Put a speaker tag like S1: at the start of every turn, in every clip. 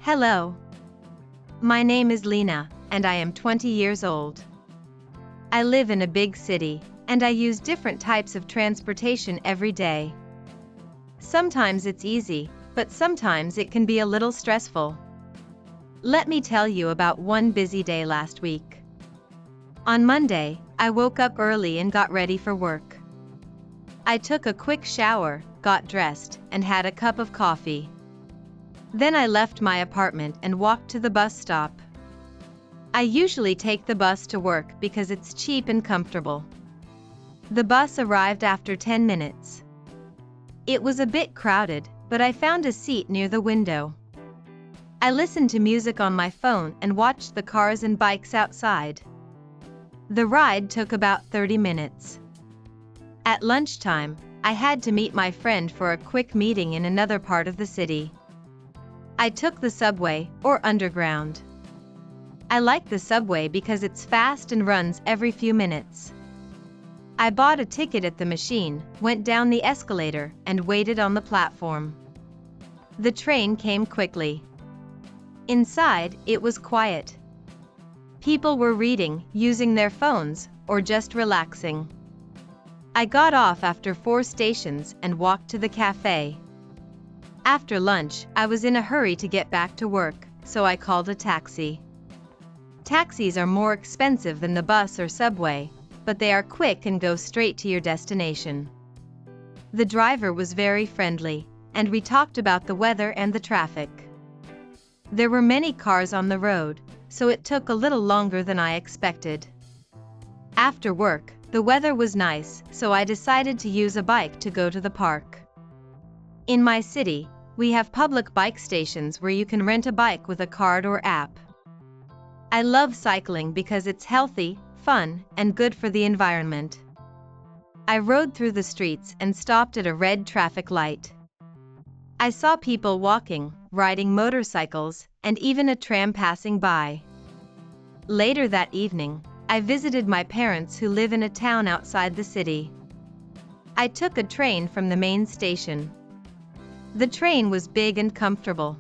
S1: Hello. My name is Lena, and I am 20 years old. I live in a big city, and I use different types of transportation every day. Sometimes it's easy, but sometimes it can be a little stressful. Let me tell you about one busy day last week. On Monday, I woke up early and got ready for work. I took a quick shower, got dressed, and had a cup of coffee. Then I left my apartment and walked to the bus stop. I usually take the bus to work because it's cheap and comfortable. The bus arrived after 10 minutes. It was a bit crowded, but I found a seat near the window. I listened to music on my phone and watched the cars and bikes outside. The ride took about 30 minutes. At lunchtime, I had to meet my friend for a quick meeting in another part of the city. I took the subway, or underground. I like the subway because it's fast and runs every few minutes. I bought a ticket at the machine, went down the escalator, and waited on the platform. The train came quickly. Inside, it was quiet. People were reading, using their phones, or just relaxing. I got off after 4 stations and walked to the cafe. After lunch, I was in a hurry to get back to work, so I called a taxi. Taxis are more expensive than the bus or subway, but they are quick and go straight to your destination. The driver was very friendly, and we talked about the weather and the traffic. There were many cars on the road, so it took a little longer than I expected. After work, the weather was nice, so I decided to use a bike to go to the park. In my city, we have public bike stations where you can rent a bike with a card or app. I love cycling because it's healthy, fun, and good for the environment. I rode through the streets and stopped at a red traffic light. I saw people walking, riding motorcycles, and even a tram passing by. Later that evening, I visited my parents who live in a town outside the city. I took a train from the main station. The train was big and comfortable.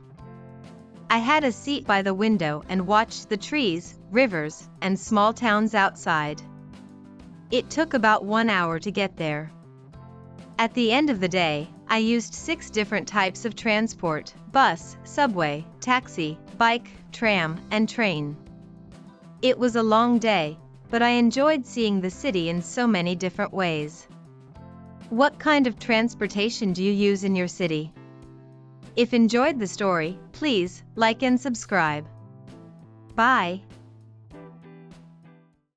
S1: I had a seat by the window and watched the trees, rivers, and small towns outside. It took about 1 hour to get there. At the end of the day, I used 6 different types of transport: bus, subway, taxi, bike, tram, and train. It was a long day, but I enjoyed seeing the city in so many different ways. What kind of transportation do you use in your city? If enjoyed the story, please like and subscribe. Bye.